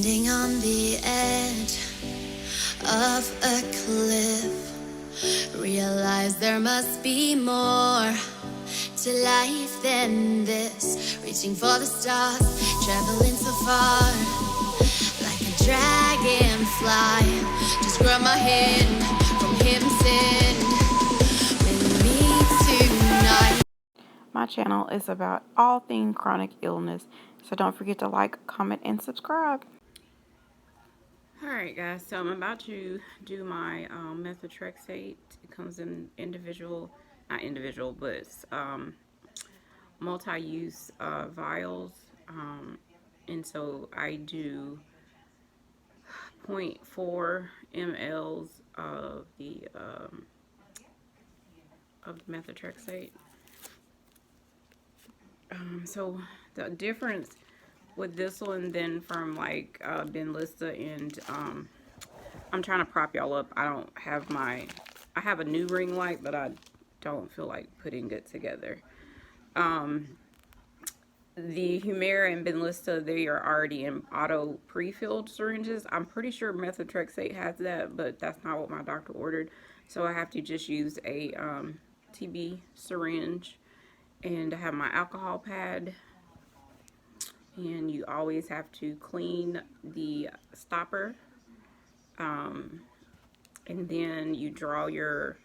Standing on the edge of a cliff, realize there must be more to life than this. Reaching for the stars, traveling so far, like a dragonfly. Just grab my hand from heaven's end with me tonight. My channel is about all things chronic illness, so don't forget to like, comment, and subscribe. Alright guys, so I'm about to do my methotrexate. It comes in not individual, but multi-use vials. And so I do 0.4 mLs of the methotrexate. So the difference with this one then from like Benlysta, and I'm trying to prop y'all up. I have a new ring light, but I don't feel like putting it together. The Humira and Benlysta, they are already in auto pre-filled syringes. I'm pretty sure methotrexate has that, but that's not what my doctor ordered. So I have to just use a TB syringe, and I have my alcohol pad. And you always have to clean the stopper, and then you draw your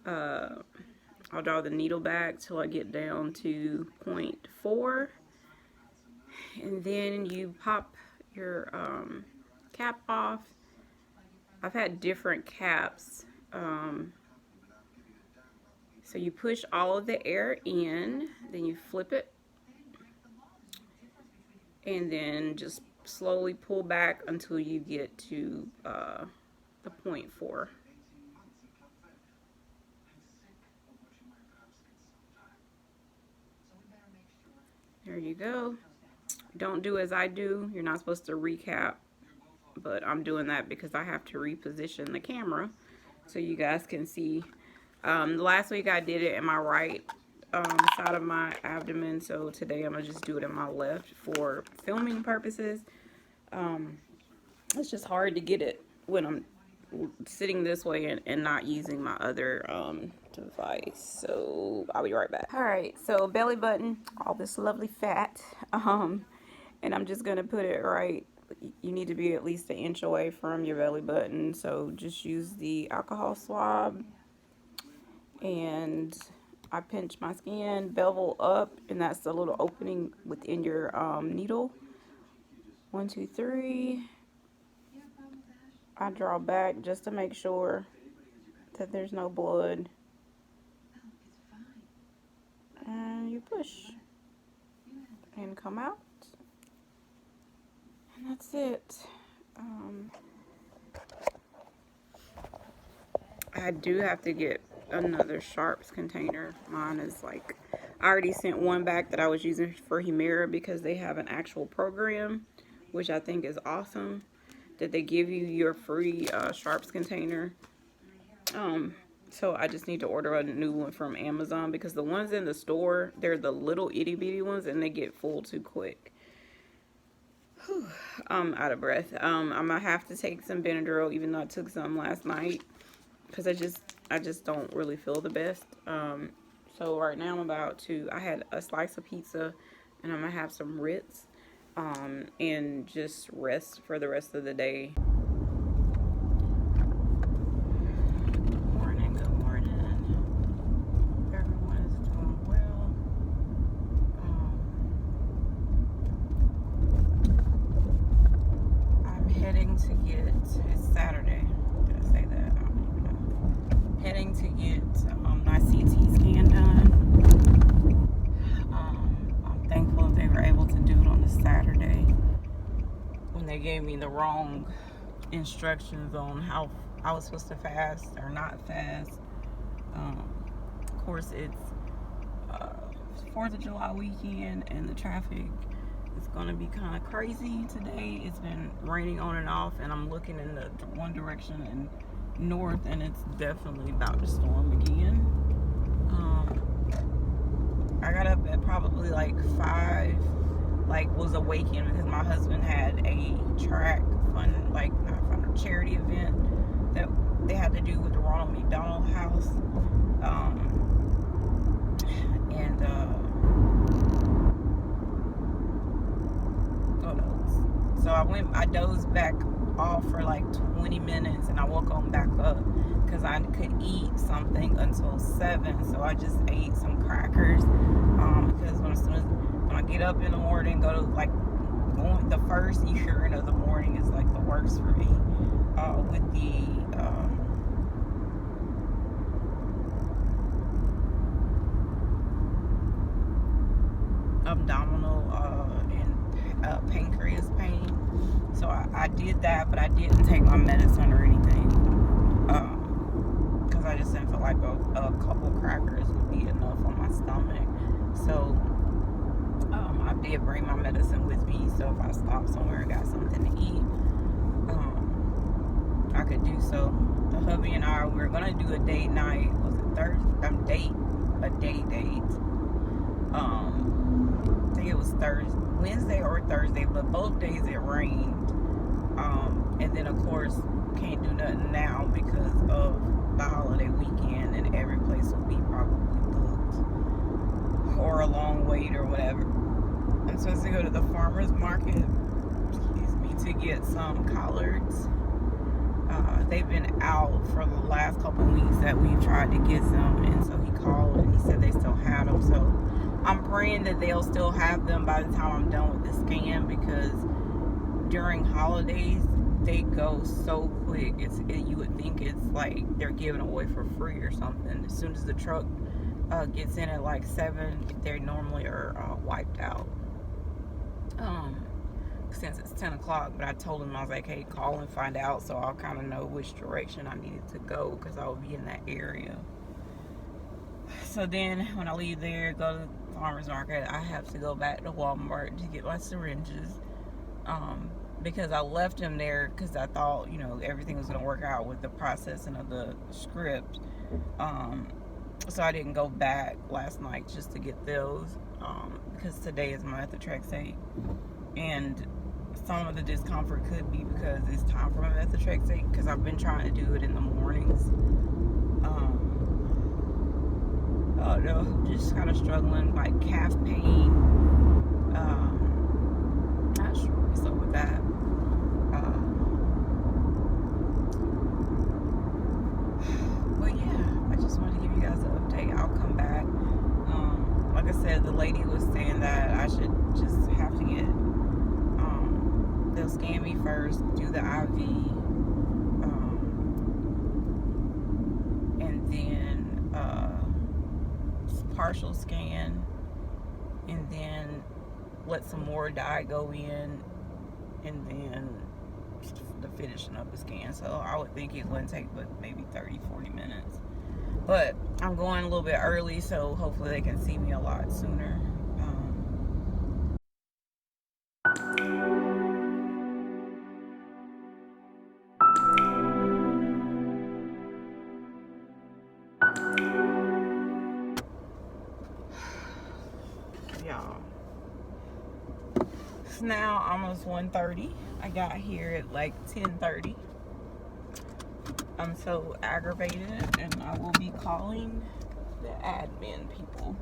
I'll draw the needle back till I get down to 0.4, and then you pop your cap off. I've had different caps, so you push all of the air in, then you flip it, and then just slowly pull back until you get to the 0.4. There you go. Don't do as I do. You're not supposed to recap, but I'm doing that because I have to reposition the camera so you guys can see. Last week I did it in my right side of my abdomen, so today I'm gonna just do it in my left for filming purposes. It's just hard to get it when I'm sitting this way and not using my other device. So I'll be right back. All right, so belly button, all this lovely fat, and I'm just gonna put it right. You need to be at least 1 inch away from your belly button, so just use the alcohol swab, and I pinch my skin, bevel up, and that's the little opening within your needle. 1, 2, 3. I draw back just to make sure that there's no blood. And you push and come out. And that's it. I do have to get another sharps container. Mine is like, I already sent one back that I was using for Humira because they have an actual program, which I think is awesome, that they give you your free sharps container. So I just need to order a new one from Amazon because the ones in the store, they're the little itty bitty ones and they get full too quick. Whew, I'm out of breath. I'm gonna have to take some Benadryl, even though I took some last night, because I just don't really feel the best. So right now I had a slice of pizza, and I'm gonna have some Ritz, and just rest for the rest of the day. Good morning, good morning. Everyone is doing well. I'm heading to get, it's Saturday. Did I say that? I don't even know. Heading to get my CT scan done. I'm thankful that they were able to do it on a Saturday when they gave me the wrong instructions on how I was supposed to fast or not fast. Of course, it's 4th of July weekend and the traffic is going to be kind of crazy today. It's been raining on and off, and I'm looking in the one direction and north, and it's definitely about to storm again. I got up at probably like 5, was awakened because my husband had a track charity event that they had to do with the Ronald McDonald House. So I dozed back off for like 20 minutes and I woke on back up because I could eat something until 7. So I just ate some crackers because when I get up in the morning, the first urine of the morning is like the worst for me with the abdominal and pancreas pain. So I did that, but I didn't take my medicine or anything because I just didn't feel like a couple crackers would be enough on my stomach. So I did bring my medicine with me, so if I stopped somewhere and got something to eat, I could do so. The hubby and I, we were gonna do a date night. Was it Thursday? A day date. I think it was Wednesday or Thursday, but both days it rained. And then of course can't do nothing now because of the holiday weekend, and every place will be probably booked or a long wait or whatever. I'm supposed to go to the farmer's market, to get some collards. They've been out for the last couple weeks that we've tried to get some, and so he called and he said they still had them. So I'm praying that they'll still have them by the time I'm done with the scan, because during holidays they go so quick. You would think it's like they're giving away for free or something. As soon as the truck gets in at like 7, they normally are wiped out. Since it's 10 o'clock, but I told him, I was like, hey, call and find out so I'll kind of know which direction I needed to go, because I will be in that area. So then when I leave there, go to the farmer's market, I have to go back to Walmart to get my syringes, because I left them there because I thought, everything was going to work out with the processing of the script. So I didn't go back last night just to get those, because today is my methotrexate, and some of the discomfort could be because it's time for my methotrexate, because I've been trying to do it in the mornings. Oh no, just kind of struggling, like calf pain. Not sure what's up with that. But yeah, I just wanted to give you guys an update. I'll come back. Like I said, the lady was saying that I should just have to get, they'll scan me first, do the IV, and then partial scan, and then let some more dye go in, and then the finishing up the scan. So I would think it wouldn't take but maybe 30-40 minutes. But I'm going a little bit early, so hopefully they can see me a lot sooner. Y'all, it's now almost 1:30. I got here at like 10:30. I'm so aggravated, and I will be calling the admin people.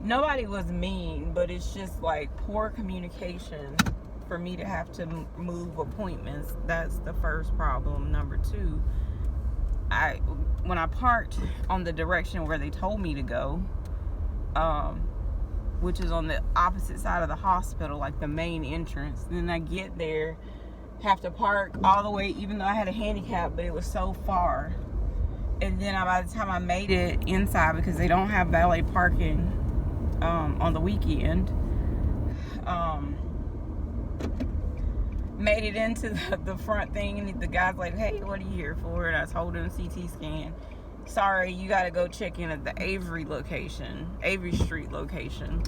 Nobody was mean, but it's just like poor communication for me to have to move appointments. That's the first problem. Number 2, when I parked on the direction where they told me to go, which is on the opposite side of the hospital, like the main entrance. Then I get there, have to park all the way, even though I had a handicap, but it was so far. And then by the time I made it inside, because they don't have valet parking on the weekend, made it into the front thing, and the guy's like, hey, what are you here for? And I told him CT scan. Sorry, you gotta go check in at the Avery Street location.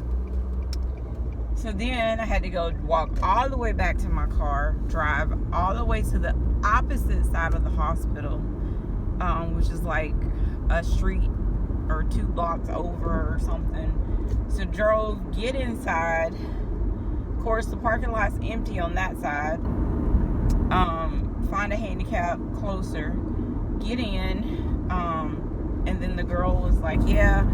So then I had to go walk all the way back to my car, drive all the way to the opposite side of the hospital, which is like a street or 2 blocks over or something. So get inside. Of course, the parking lot's empty on that side. find a handicap closer, get in, and then the girl was like, yeah,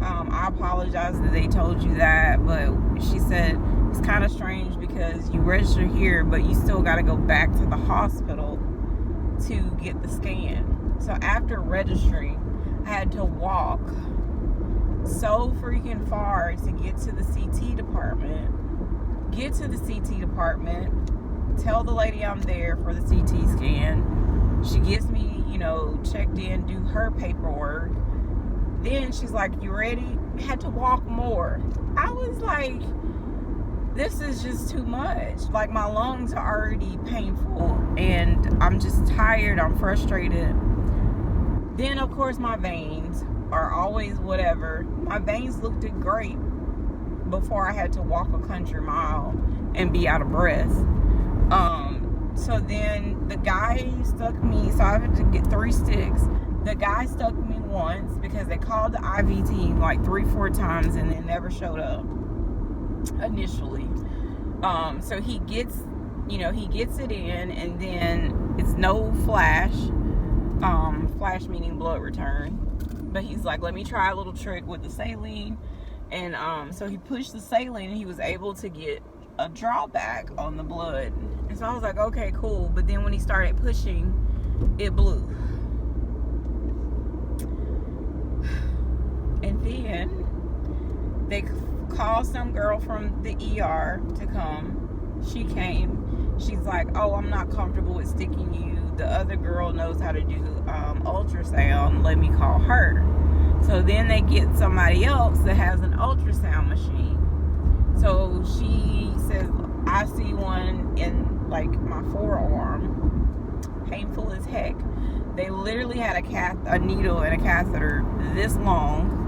I apologize that they told you that, but she said it's kind of strange because you register here, but you still got to go back to the hospital to get the scan. So after registering, I had to walk so freaking far to get to the CT department. Get to the CT department, tell the lady I'm there for the CT scan. She gets me, checked in, do her paperwork. Then she's like, you ready? I had to walk more. I was like, this is just too much. Like, my lungs are already painful and I'm just tired. I'm frustrated. Then, of course, my veins are always whatever. My veins looked great before I had to walk a country mile and be out of breath. So then the guy stuck me, so I had to get 3 sticks. The guy stuck me once because they called the IV team like 3-4 times and they never showed up initially. So he gets it in, and then it's no flash. Flash meaning blood return. But he's like, let me try a little trick with the saline. And so he pushed the saline and he was able to get a drawback on the blood. And so I was like, okay, cool. But then when he started pushing, it blew. And then they called some girl from the ER to come. She came. She's like, oh, I'm not comfortable with sticking you. The other girl knows how to do ultrasound. Let me call her. So then they get somebody else that has an ultrasound machine. So she says, I see one in like my forearm. Painful as heck. They literally had a needle and a catheter this long,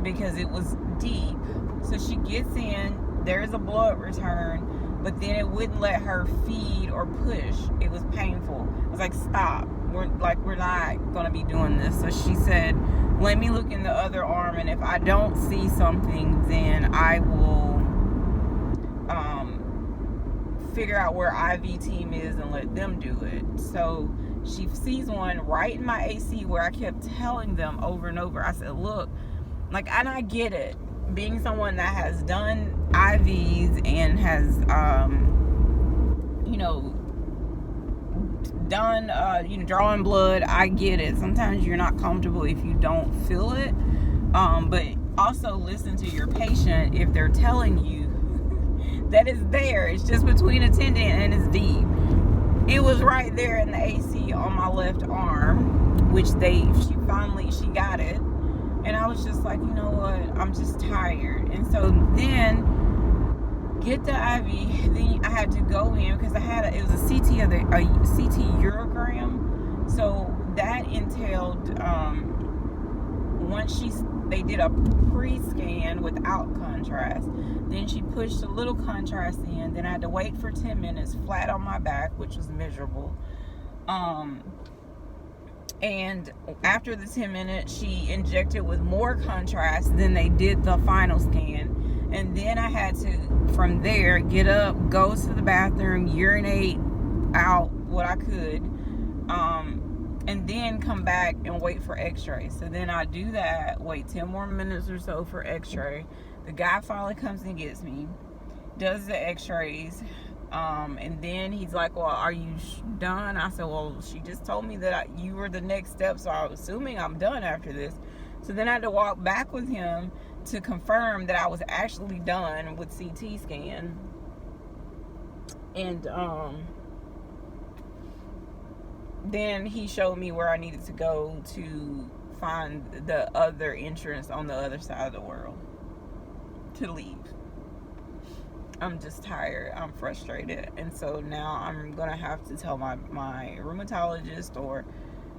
because it was deep. So she gets in, there's a blood return, but then it wouldn't let her feed or push. It was painful. I was like, stop. We're not gonna be doing this. So she said, let me look in the other arm, and if I don't see something, then I will figure out where IV team is and let them do it. So she sees one right in my AC where I kept telling them over and over. I said, look, like, and I get it. Being someone that has done IVs and has, drawing blood, I get it. Sometimes you're not comfortable if you don't feel it. But also listen to your patient if they're telling you that it's there. It's just between a tendon and it's deep. It was right there in the AC on my left arm, which she got it. And I was just like, you know what? I'm just tired. And so then get the IV. Then I had to go in because it was a CT Urogram. So that entailed once they did a pre-scan without contrast. Then she pushed a little contrast in. Then I had to wait for 10 minutes flat on my back, which was miserable. And after the 10 minutes, she injected with more contrast than they did the final scan. And then I had to, from there, get up, go to the bathroom, urinate out what I could, and then come back and wait for x-ray. So then I do that, wait 10 more minutes or so for x-ray. The guy finally comes and gets me, does the x-rays, and then he's like, well, are you done? I said, well, she just told me that you were the next step, so I was assuming I'm done after this. So then I had to walk back with him to confirm that I was actually done with CT scan. And then he showed me where I needed to go to find the other entrance on the other side of the world to leave. I'm just tired. I'm frustrated. And so now I'm going to have to tell my rheumatologist, or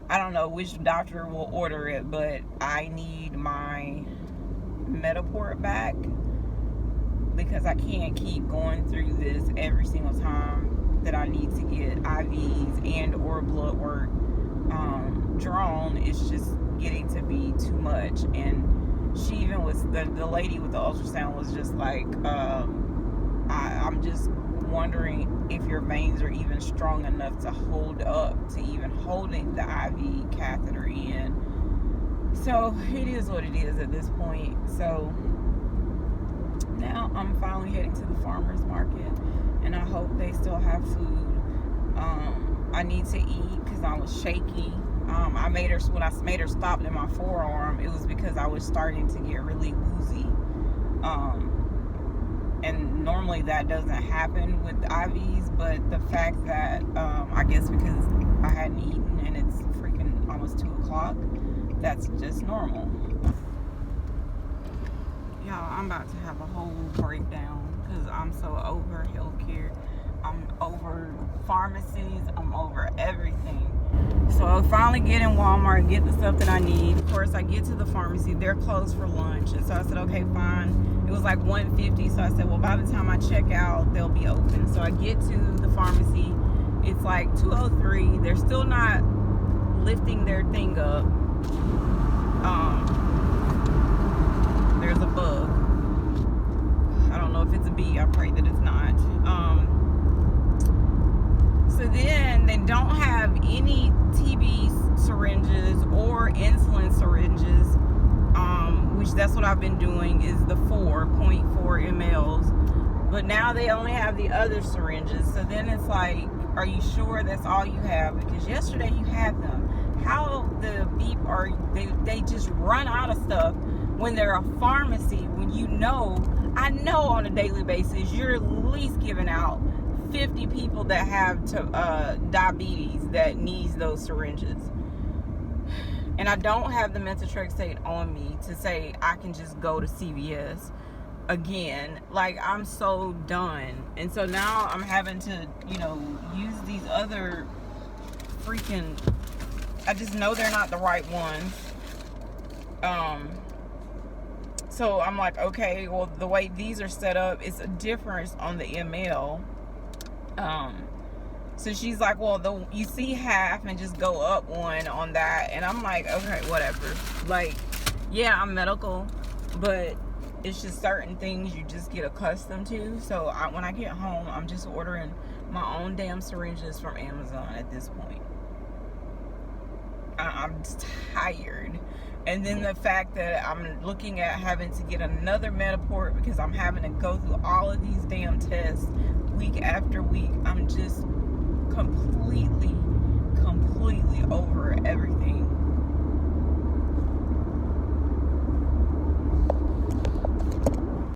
I don't know which doctor will order it, but I need my Metaport back because I can't keep going through this every single time that I need to get IVs and or blood work drawn. It's just getting to be too much. And she even was, the lady with the ultrasound was just like, I'm just wondering if your veins are even strong enough to hold up to even holding the IV catheter in. So it is what it is at this point. So now I'm finally heading to the farmer's market, and I hope they still have food. I need to eat because I was shaky. When I made her stop in my forearm, it was because I was starting to get really woozy. And normally that doesn't happen with IVs, but the fact that I guess because I hadn't eaten and it's freaking almost 2 o'clock, that's just normal. Y'all, I'm about to have a whole breakdown because I'm so over healthcare. I'm over pharmacies. I'm over everything. So I finally get in Walmart, get the stuff that I need. Of course, I get to the pharmacy. They're closed for lunch. And so I said, okay, fine. It was like 1:50. So I said, well, by the time I check out, they'll be open. So I get to the pharmacy. It's like 2:03. They're still not lifting their thing up. There's a bug. I don't know if it's a bee. I pray that it's not. So then they don't have any TB syringes or insulin syringes, which that's what I've been doing, is the 4.4 mLs. But now they only have the other syringes. So then it's like, are you sure that's all you have? Because yesterday you had them. How the beep are they just run out of stuff when they're a pharmacy, when I know on a daily basis you're at least giving out 50 people that have diabetes that needs those syringes. And I don't have the methotrexate on me to say I can just go to CVS again. Like, I'm so done. And so now I'm having to, use these other freaking, I just know they're not the right ones. So I'm like, okay, well, the way these are set up, it's a difference on the ml. So she's like, well, you see half and just go up one on that. And I'm like, okay, whatever. Like, yeah, I'm medical, but it's just certain things you just get accustomed to. So when I get home, I'm just ordering my own damn syringes from Amazon at this point. I'm tired. And then the fact that I'm looking at having to get another Metaport because I'm having to go through all of these damn tests week after week. I'm just completely over everything.